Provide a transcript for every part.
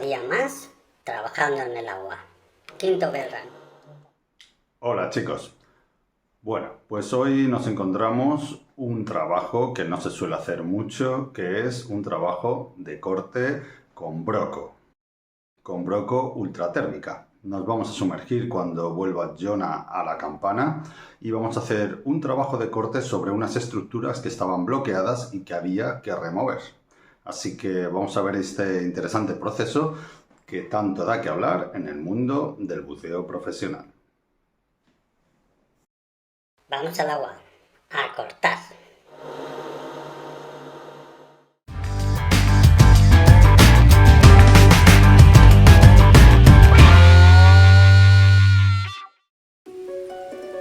día más trabajando en el agua. Quinto Belgrano. Hola chicos. Bueno, pues hoy nos encontramos un trabajo que no se suele hacer mucho, que es un trabajo de corte con broco ultratérmica. Nos vamos a sumergir cuando vuelva Jonah a la campana y vamos a hacer un trabajo de corte sobre unas estructuras que estaban bloqueadas y que había que remover. Así que vamos a ver este interesante proceso que tanto da que hablar en el mundo del buceo profesional. Vamos al agua. A cortar.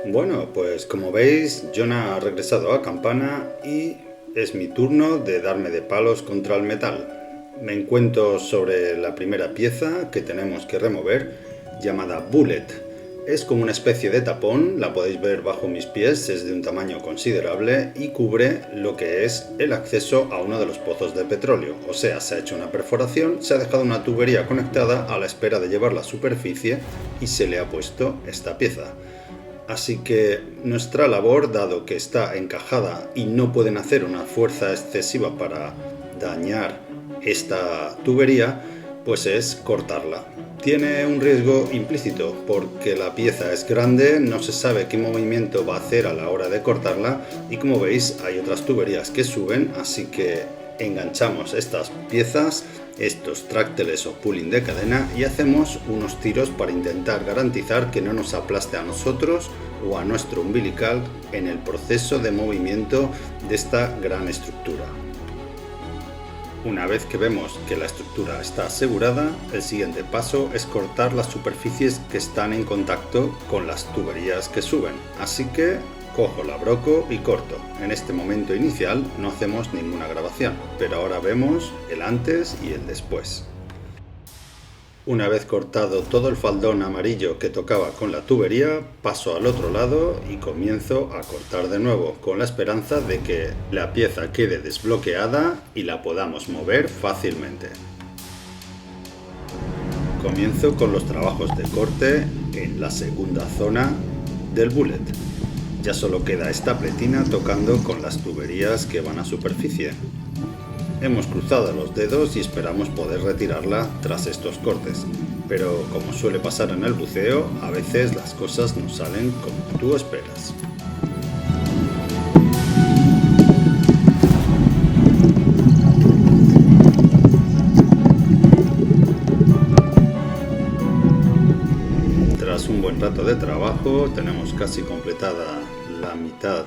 Bueno, pues como veis, Jonah ha regresado a campana y es mi turno de darme de palos contra el metal. Me encuentro sobre la primera pieza que tenemos que remover, llamada Bullet. Es como una especie de tapón, la podéis ver bajo mis pies, es de un tamaño considerable y cubre lo que es el acceso a uno de los pozos de petróleo. O sea, se ha hecho una perforación, se ha dejado una tubería conectada a la espera de llevarla a superficie y se le ha puesto esta pieza. Así que nuestra labor, dado que está encajada y no pueden hacer una fuerza excesiva para dañar esta tubería, pues es cortarla. Tiene un riesgo implícito porque la pieza es grande, no se sabe qué movimiento va a hacer a la hora de cortarla y como veis hay otras tuberías que suben, así que enganchamos estas piezas, estos trácteles o pulling de cadena y hacemos unos tiros para intentar garantizar que no nos aplaste a nosotros o a nuestro umbilical en el proceso de movimiento de esta gran estructura. Una vez que vemos que la estructura está asegurada, el siguiente paso es cortar las superficies que están en contacto con las tuberías que suben. Así que cojo la broco y corto. En este momento inicial no hacemos ninguna grabación, pero ahora vemos el antes y el después. Una vez cortado todo el faldón amarillo que tocaba con la tubería, paso al otro lado y comienzo a cortar de nuevo, con la esperanza de que la pieza quede desbloqueada y la podamos mover fácilmente. Comienzo con los trabajos de corte en la segunda zona del bullet. Ya solo queda esta pletina tocando con las tuberías que van a superficie. Hemos cruzado los dedos y esperamos poder retirarla tras estos cortes, pero como suele pasar en el buceo, a veces las cosas no salen como tú esperas. Tras un buen rato de trabajo, tenemos casi completada la mitad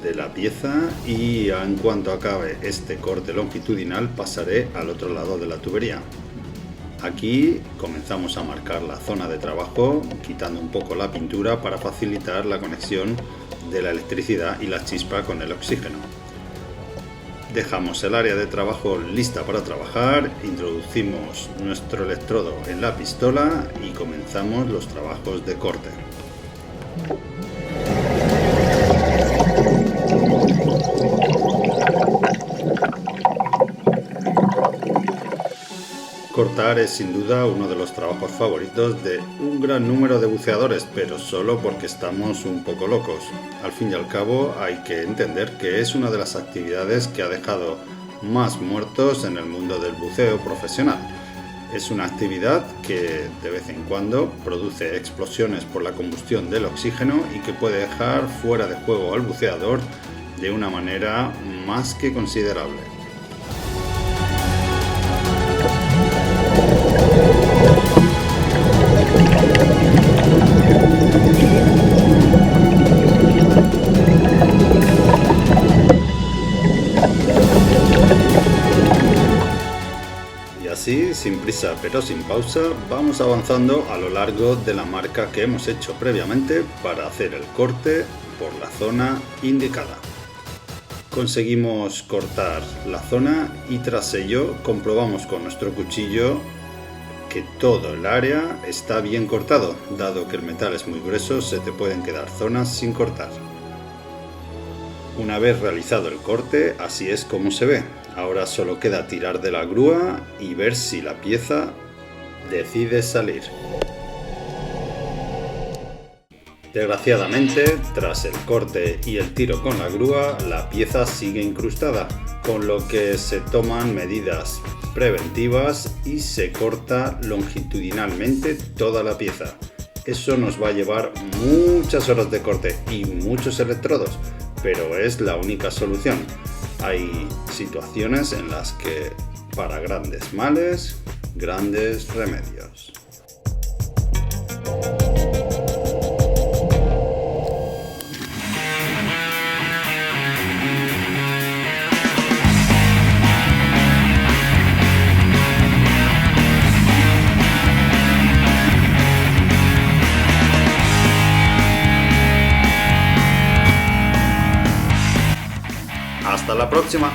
de la pieza y en cuanto acabe este corte longitudinal pasaré al otro lado de la tubería. Aquí comenzamos a marcar la zona de trabajo quitando un poco la pintura para facilitar la conexión de la electricidad y la chispa con el oxígeno. Dejamos el área de trabajo lista para trabajar, introducimos nuestro electrodo en la pistola y comenzamos los trabajos de corte. Cortar es sin duda uno de los trabajos favoritos de un gran número de buceadores, pero solo porque estamos un poco locos. Al fin y al cabo hay que entender que es una de las actividades que ha dejado más muertos en el mundo del buceo profesional. Es una actividad que de vez en cuando produce explosiones por la combustión del oxígeno y que puede dejar fuera de juego al buceador de una manera más que considerable. Y así, sin prisa pero sin pausa, vamos avanzando a lo largo de la marca que hemos hecho previamente para hacer el corte por la zona indicada. Conseguimos cortar la zona y tras ello comprobamos con nuestro cuchillo que todo el área está bien cortado. Dado que el metal es muy grueso, se te pueden quedar zonas sin cortar. Una vez realizado el corte, así es como se ve. Ahora solo queda tirar de la grúa y ver si la pieza decides salir. Desgraciadamente, tras el corte y el tiro con la grúa, la pieza sigue incrustada, con lo que se toman medidas preventivas y se corta longitudinalmente toda la pieza. Eso nos va a llevar muchas horas de corte y muchos electrodos, pero es la única solución. Hay situaciones en las que, para grandes males, grandes remedios. Hasta la próxima.